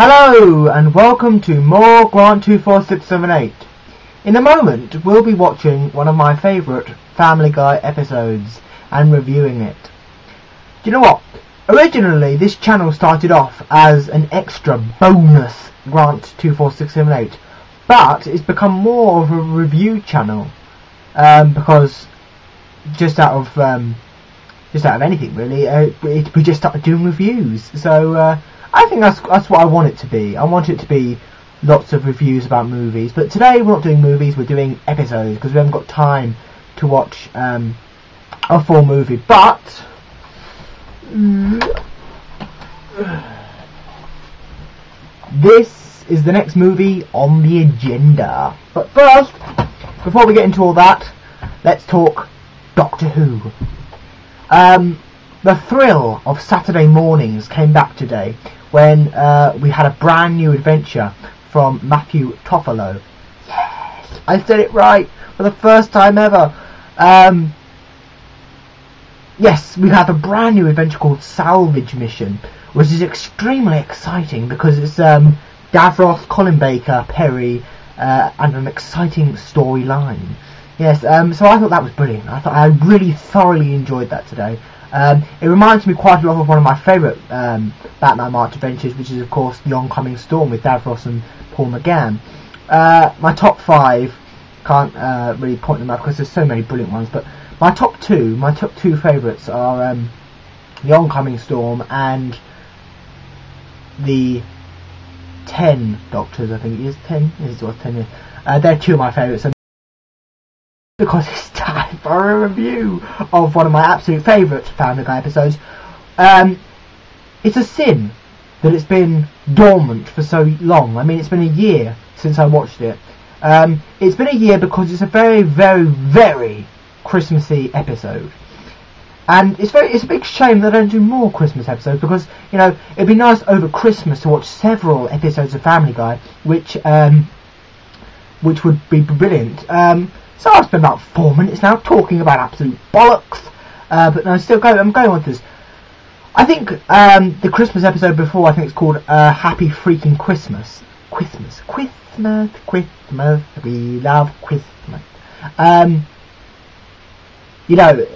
Hello and welcome to more Grant 24678. In a moment we'll be watching one of my favourite Family Guy episodes and reviewing it. Do you know what? Originally this channel started off as an extra bonus Grant 24678, but it's become more of a review channel because just out of anything really, we just started doing reviews. So I think that's what I want it to be. I want it to be lots of reviews about movies. But today we're not doing movies, we're doing episodes because we haven't got time to watch a full movie. But this is the next movie on the agenda. But first, before we get into all that, let's talk Doctor Who. The thrill of Saturday mornings came back today when we had a brand new adventure from Matthew Toffolo. Yes, I said it right for the first time ever. Yes, we have a brand new adventure called Salvage Mission, which is extremely exciting because it's Davros, Colin Baker, Perry, and an exciting storyline. Yes, so I thought that was brilliant. I really thoroughly enjoyed that today. It reminds me quite a lot of one of my favourite Batman March adventures, which is of course The Oncoming Storm with Davros and Paul McGann. My top 5, can't really point them out because there's so many brilliant ones, but my top two favourites are The Oncoming Storm and the 10 Doctors, I think it is 10, yes, it was 10 years. They're two of my favourites, and because it's time for a review of one of my absolute favourite Family Guy episodes. It's a sin that it's been dormant for so long. I mean, it's been a year since I watched it. It's been a year because it's a very, very, very Christmassy episode. And it's a big shame that I don't do more Christmas episodes because, you know, it'd be nice over Christmas to watch several episodes of Family Guy, which would be brilliant. So I've spent about 4 minutes now talking about absolute bollocks, but no, I'm going on to this. I think the Christmas episode before, I think it's called Happy Freaking Christmas. Christmas, we love Christmas. You know,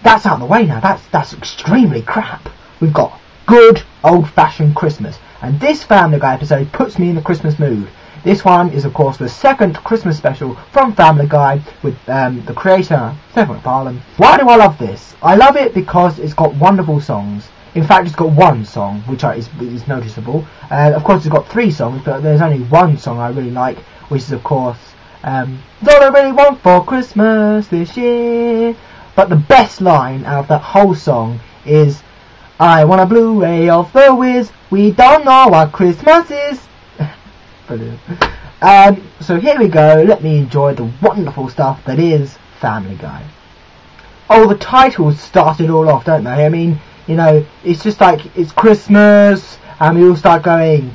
that's out of the way now. That's extremely crap. We've got good old-fashioned Christmas, and this Family Guy episode puts me in the Christmas mood. This one is, of course, the second Christmas special from Family Guy with the creator, Seth MacFarlane. Why do I love this? I love it because it's got wonderful songs. In fact, it's got one song, which is noticeable. Of course, it's got 3 songs, but there's only one song I really like, which is, of course, It's All I Really Want for Christmas This Year. But the best line out of that whole song is, I want a Blu-ray of The Wiz, we don't know what Christmas is. Brilliant. So here we go, let me enjoy the wonderful stuff that is Family Guy. Oh, the titles started all off, don't they? I mean, you know, it's just like, it's Christmas, and we all start going,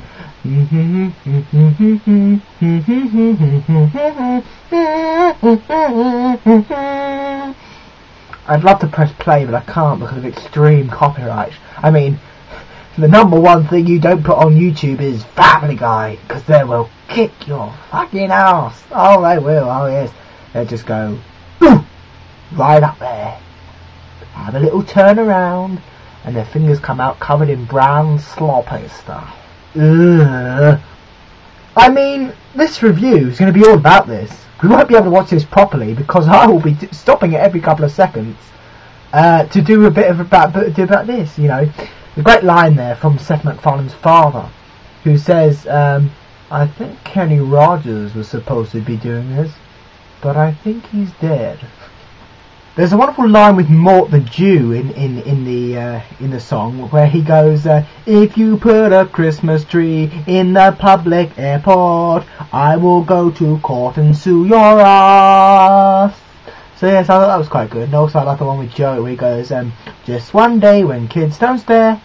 I'd love to press play, but I can't because of extreme copyright. I mean, the number one thing you don't put on YouTube is Family Guy, because they will kick your fucking ass. Oh, they will, oh yes. They'll just go, boom, right up there. Have a little turn around, and their fingers come out covered in brown sloppy stuff. Ugh. I mean, this review is going to be all about this. We won't be able to watch this properly, because I will be stopping it every couple of seconds to do a bit about this, you know. The great line there from Seth MacFarlane's father, who says, I think Kenny Rogers was supposed to be doing this, but I think he's dead. There's a wonderful line with Mort the Jew in the song where he goes, if you put a Christmas tree in the public airport, I will go to court and sue your ass. So yes, I thought that was quite good. And also I like the one with Joe where he goes, just one day when kids don't stare,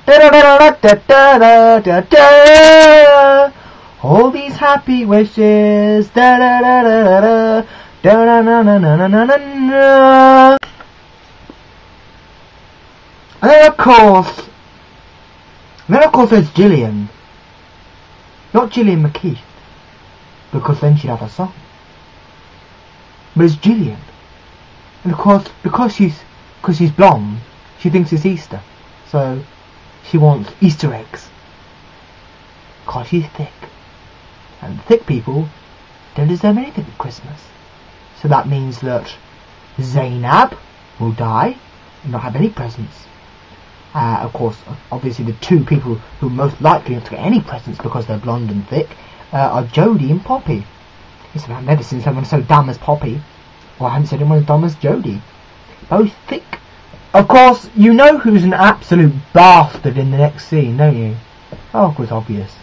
all these happy wishes, and then of course there's Gillian. Not Gillian McKeith, because then she'd have a song. But it's Gillian. And of course, because she's blonde, she thinks it's Easter. So she wants Easter eggs. Because she's thick. And thick people don't deserve anything at Christmas. So that means that Zainab will die and not have any presents. Of course, obviously the two people who are most likely not to get any presents because they're blonde and thick are Jodie and Poppy. I've never seen someone so dumb as Poppy. Or I haven't seen anyone as dumb as Jodie. Both thick. Of course, you know who's an absolute bastard in the next scene, don't you? Oh, of course, obvious.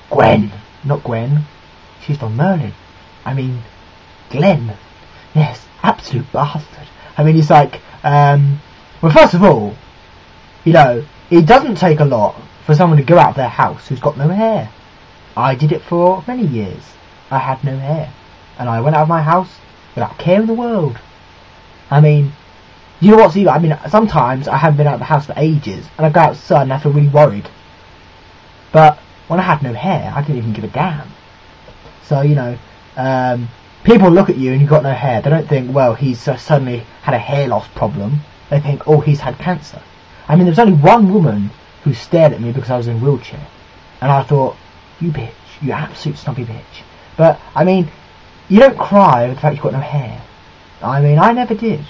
Gwen. Not Gwen. She's from Merlin. I mean, Glenn. Yes, absolute bastard. I mean, it's like, well, first of all, you know, it doesn't take a lot for someone to go out of their house who's got no hair. I did it for many years. I had no hair. And I went out of my house without a care in the world. I mean, you know what's even, I mean, sometimes I haven't been out of the house for ages, and I go outside and I feel really worried. But when I had no hair, I didn't even give a damn. So, you know, people look at you and you've got no hair. They don't think, well, he's suddenly had a hair loss problem. They think, oh, he's had cancer. I mean, there was only one woman who stared at me because I was in a wheelchair. And I thought, you bitch, you absolute snobby bitch. But, I mean, you don't cry over the fact you've got no hair. I mean, I never did.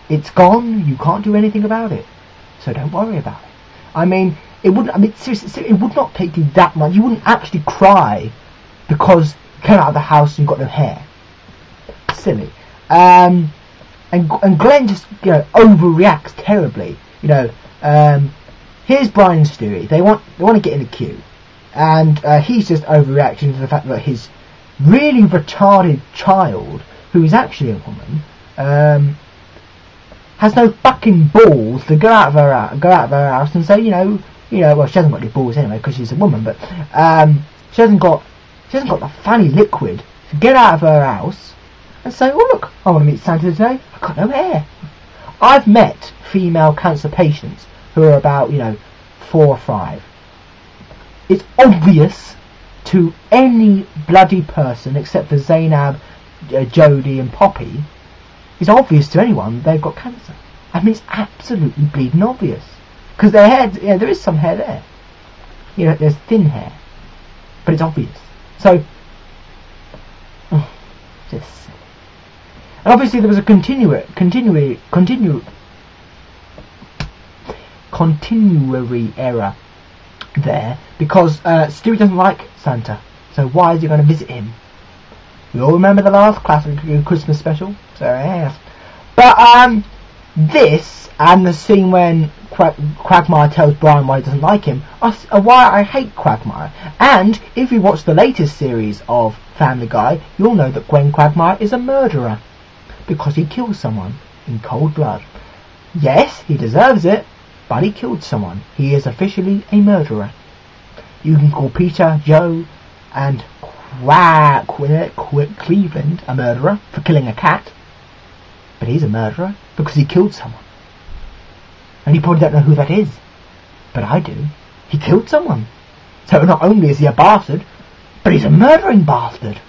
It's gone, you can't do anything about it. So don't worry about it. I mean, it wouldn't, I mean, seriously, it would not take you that much. You wouldn't actually cry because you came out of the house and you've got no hair. Silly. And Glenn just, you know, overreacts terribly. You know, here's Brian and Stewie. They want to get in the queue. And he's just overreacting to the fact that his really retarded child, who is actually a woman, has no fucking balls to go out of her house and say, you know, well, she hasn't got any balls anyway because she's a woman, but she hasn't got the funny liquid to get out of her house and say, oh look, I want to meet Santa today. I've got no hair. I've met female cancer patients who are about, you know, 4 or 5. It's obvious to any bloody person except for Zainab, Jodie and Poppy. It's obvious to anyone they've got cancer. I mean, it's absolutely bleeding obvious. Because their hair, yeah, there is some hair there. You know, there's thin hair. But it's obvious. So, just silly. And obviously there was a continuary error there. Because Stewie doesn't like Santa. So why is he going to visit him? We all remember the last classic Christmas special. So yes. But this and the scene when Quagmire tells Brian why he doesn't like him are why I hate Quagmire. And if you watch the latest series of Family Guy, you'll know that Gwen Quagmire is a murderer because he killed someone in cold blood. Yes, he deserves it, but he killed someone. He is officially a murderer. You can call Peter, Joe, and Cleveland a murderer for killing a cat, but he's a murderer because he killed someone. And you probably don't know who that is, but I do. He killed someone. So not only is he a bastard, but he's a murdering bastard.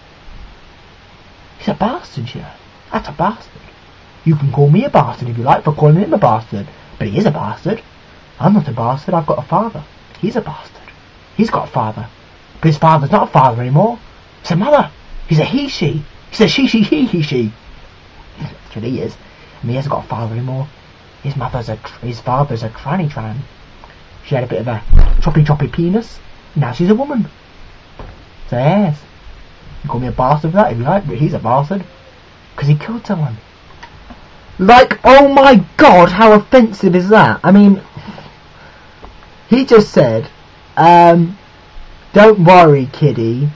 He's a bastard, you know. That's a bastard. You can call me a bastard if you like for calling him a bastard, but he is a bastard. I'm not a bastard, I've got a father. He's a bastard. He's got a father, but his father's not a father anymore. It's a mother. He's a he-she. He's a she-she, he-she. That's what he is. And he hasn't got a father anymore. His father's a tranny tran. She had a bit of a choppy penis. Now she's a woman. So yes. You call me a bastard for that if you like, but he's a bastard. Because he killed someone. Like, oh my god, how offensive is that? I mean, he just said, don't worry, kiddie.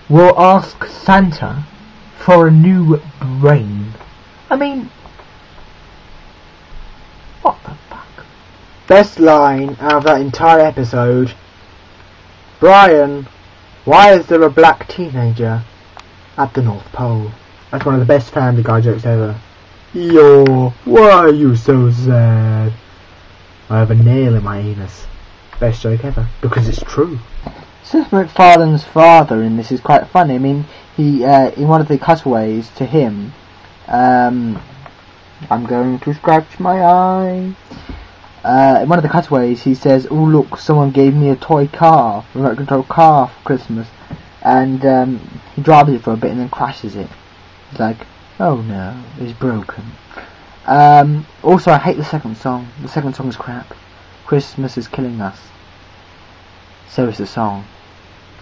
We'll ask Santa for a new brain. I mean, what the fuck? Best line out of that entire episode. Brian, why is there a black teenager at the North Pole? That's one of the best Family Guy jokes ever. Yo, why are you so sad? I have a nail in my anus. Best joke ever, because it's true. Seth MacFarlane's father in this is quite funny. I mean, he in one of the cutaways to him, I'm going to scratch my eye. In one of the cutaways, he says, "Oh look, someone gave me a toy car, remote control car for Christmas," and he drives it for a bit and then crashes it. He's like, "Oh no, it's broken." Also, I hate the second song. The second song is crap. Christmas is killing us. So is the song.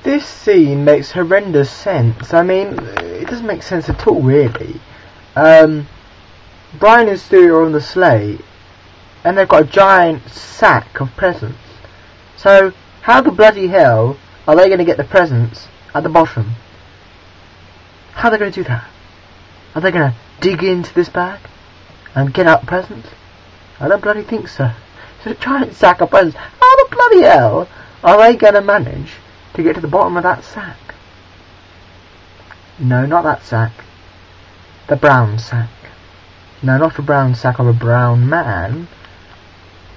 This scene makes horrendous sense. I mean, it doesn't make sense at all, really. Brian and Stewie are on the sleigh, and they've got a giant sack of presents. So, how the bloody hell are they going to get the presents at the bottom? How are they going to do that? Are they going to dig into this bag and get out the presents? I don't bloody think so. It's a giant sack of presents. How the bloody hell are they going to manage to get to the bottom of that sack? No, not that sack. The brown sack. No, not a brown sack of a brown man.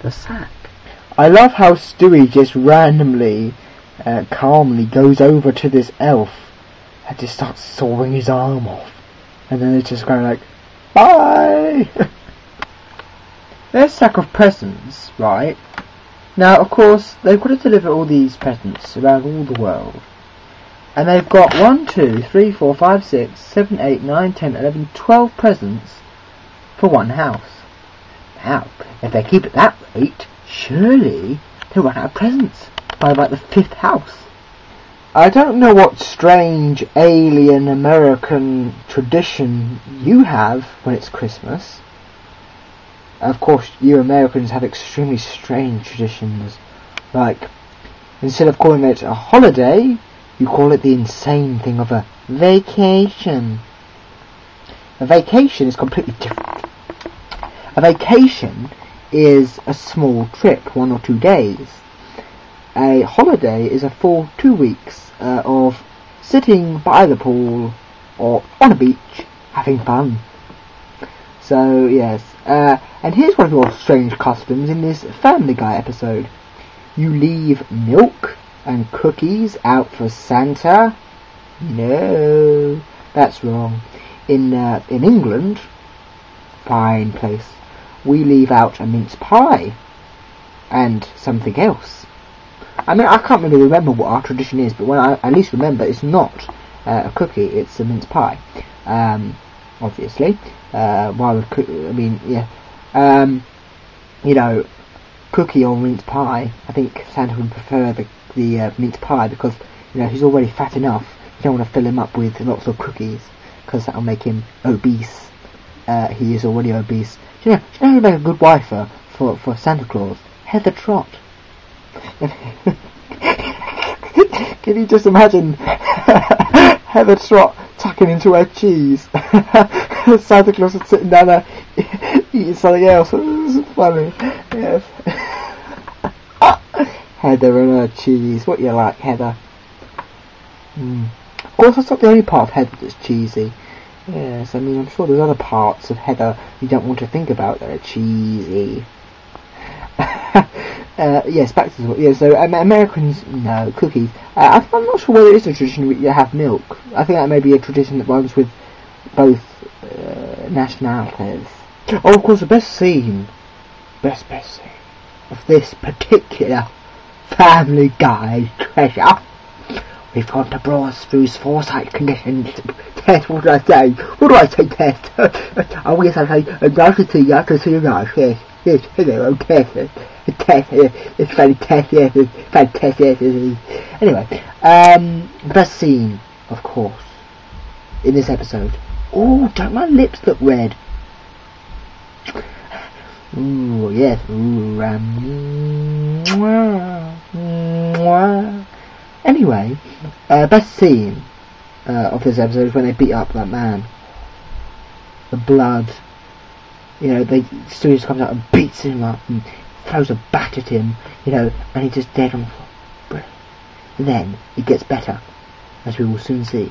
The sack. I love how Stewie just randomly, calmly goes over to this elf and just starts sawing his arm off. And then it's just going like, bye! Their sack of presents, right? Now, of course, they've got to deliver all these presents around all the world. And they've got 1, 2, 3, 4, 5, 6, 7, 8, 9, 10, 11, 12 presents for one house. Now, if they keep at that rate, surely they'll run out of presents by about the 5th house. I don't know what strange alien American tradition you have when it's Christmas. Of course, you Americans have extremely strange traditions. Like, instead of calling it a holiday, you call it the insane thing of a vacation. A vacation is completely different. A vacation is a small trip, 1 or 2 days. A holiday is a full 2 weeks of sitting by the pool or on a beach having fun. So, yes. And here's one of your strange customs in this Family Guy episode. You leave milk and cookies out for Santa? No, that's wrong. In England, fine place, we leave out a mince pie and something else. I mean, I can't really remember what our tradition is, but when I at least remember, it's not a cookie, it's a mince pie. Obviously. Why would you know, cookie or mince pie? I think Santa would prefer the mince pie because, you know, he's already fat enough. You don't want to fill him up with lots of cookies because that'll make him obese. He is already obese. Do you know who'd make a good wife for Santa Claus? Heather Trott. Can you just imagine Heather Trott tucking into her cheese? Santa Claus is sitting down there eating something else. It's funny. Yes. Heather and her cheese. What you like, Heather? Of course, that's not the only part of Heather that's cheesy. Yes, I mean, I'm sure there's other parts of Heather you don't want to think about that are cheesy. Yes, back to the so Americans, no, cookies. I'm not sure whether it is a tradition that you have milk. I think that may be a tradition that runs with both nationalities. Oh, of course, the best scene of this particular Family Guy treasure. We've gone to Broadstew's foresight conditions. Test, what do I say? What do I say, Test? Oh, yes, I say, nice to see you, I can see you nice, yes, hello, Test, it's fantastic, yes, it's fantastic, yes. Anyway, best scene, of course, in this episode. Oh, don't my lips look red? Ooh, yes, ooh, Anyway, best scene of this episode is when they beat up that man. The blood. You know, Stewie just comes out and beats him up and throws a bat at him, you know, and he's just dead on the floor. Then it gets better, as we will soon see.